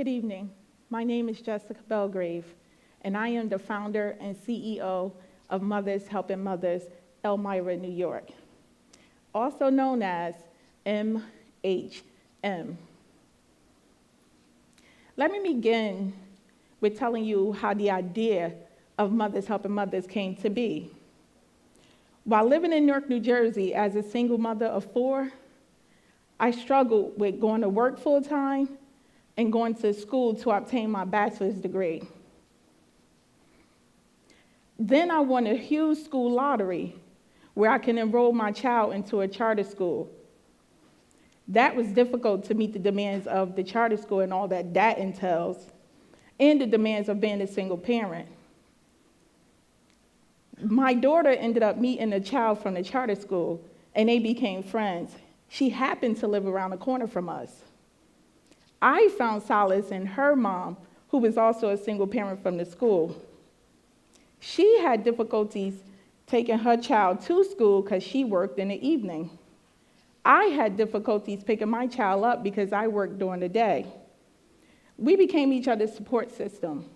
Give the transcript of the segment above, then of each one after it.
Good evening. My name is Jessica Belgrave, and I am the founder and CEO of Mothers Helping Mothers, Elmira, New York, also known as MHM. Let me begin with telling you how the idea of Mothers Helping Mothers came to be. While living in Newark, New Jersey as a single mother of 4, I struggled with going to work full-time and going to school to obtain my bachelor's degree. Then I won a huge school lottery where I can enroll my child into a charter school. That was difficult to meet the demands of the charter school and all that that entails, and the demands of being a single parent. My daughter ended up meeting a child from the charter school, and they became friends. She happened to live around the corner from us. I found solace in her mom, who was also a single parent from the school. She had difficulties taking her child to school because she worked in the evening. I had difficulties picking my child up because I worked during the day. We became each other's support system.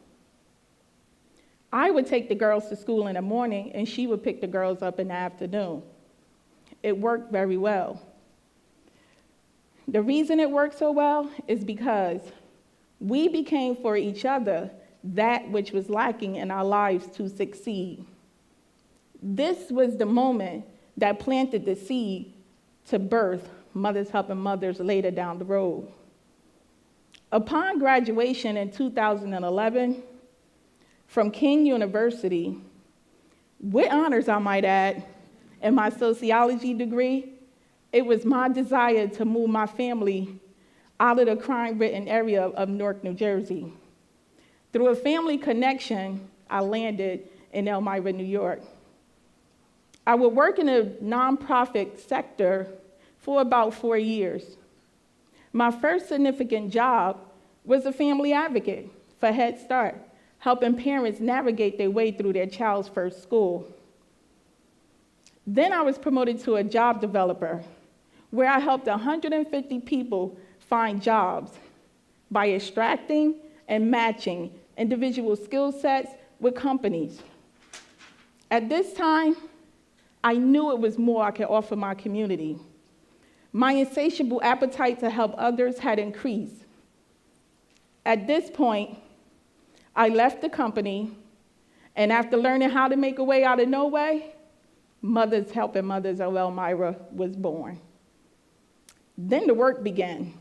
I would take the girls to school in the morning, and she would pick the girls up in the afternoon. It worked very well. The reason it worked so well is because we became for each other that which was lacking in our lives to succeed. This was the moment that planted the seed to birth Mothers Helping Mothers later down the road. Upon graduation in 2011 from King University, with honors I might add, in my sociology degree, it was my desire to move my family out of the crime-ridden area of Newark, New Jersey. Through a family connection, I landed in Elmira, New York. I would work in the nonprofit sector for about 4 years. My first significant job was a family advocate for Head Start, helping parents navigate their way through their child's first school. Then I was promoted to a job developer, where I helped 150 people find jobs by extracting and matching individual skill sets with companies. At this time, I knew it was more I could offer my community. My insatiable appetite to help others had increased. At this point, I left the company, and after learning how to make a way out of no way, Mothers Helping Mothers of Elmira was born. Then the work began.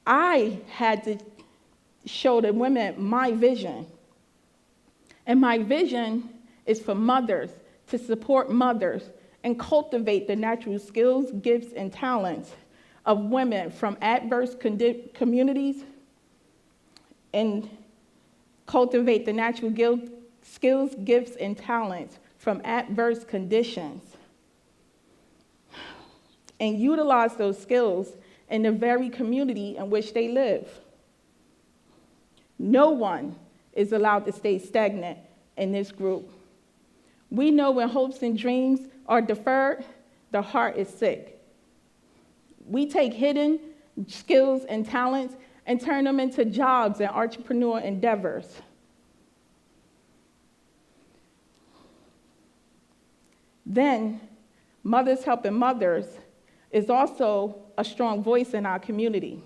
I had to show the women my vision. And my vision is for mothers to support mothers and cultivate the natural skills, gifts, and talents of women from adverse communities, and cultivate the natural skills, gifts, and talents from adverse conditions, and utilize those skills in the very community in which they live. No one is allowed to stay stagnant in this group. We know when hopes and dreams are deferred, the heart is sick. We take hidden skills and talents and turn them into jobs and entrepreneur endeavors. Then, Mothers Helping Mothers is also a strong voice in our community.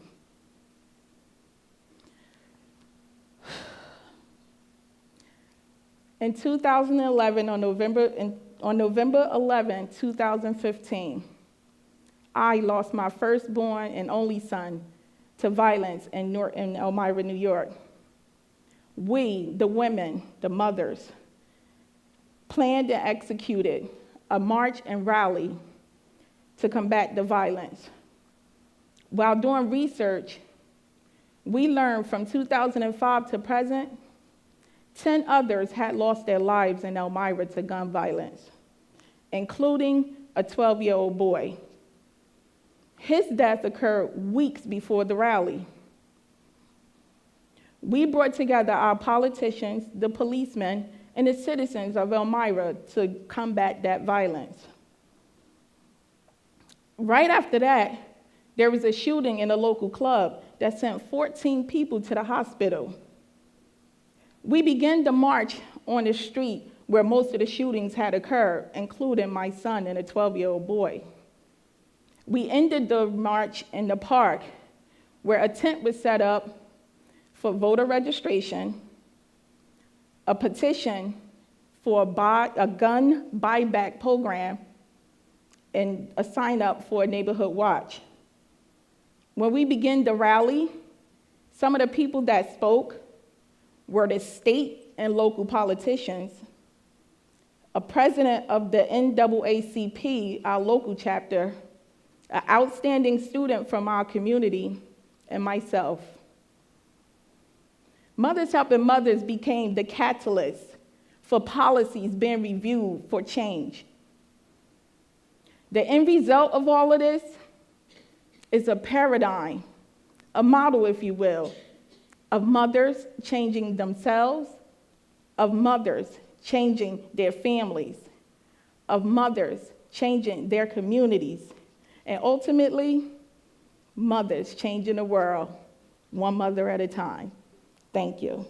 In 2011, on November 11, 2015, I lost my firstborn and only son to violence in Elmira, New York. We, the women, the mothers, planned and executed a march and rally to combat the violence. While doing research, we learned from 2005 to present, 10 others had lost their lives in Elmira to gun violence, including a 12-year-old boy. His death occurred weeks before the rally. We brought together our politicians, the policemen, and the citizens of Elmira to combat that violence. Right after that, There was a shooting in a local club that sent 14 people to the hospital. We began to march on the street where most of the shootings had occurred, including my son and a 12-year-old boy. We ended the march in the park where a tent was set up for voter registration, a petition for a gun buyback program, and a sign up for a neighborhood watch. When we began the rally, some of the people that spoke were the state and local politicians, a president of the NAACP, our local chapter, an outstanding student from our community, and myself. Mothers Helping Mothers became the catalyst for policies being reviewed for change. The end result of all of this is a paradigm, a model, if you will, of mothers changing themselves, of mothers changing their families, of mothers changing their communities, and ultimately, mothers changing the world, one mother at a time. Thank you.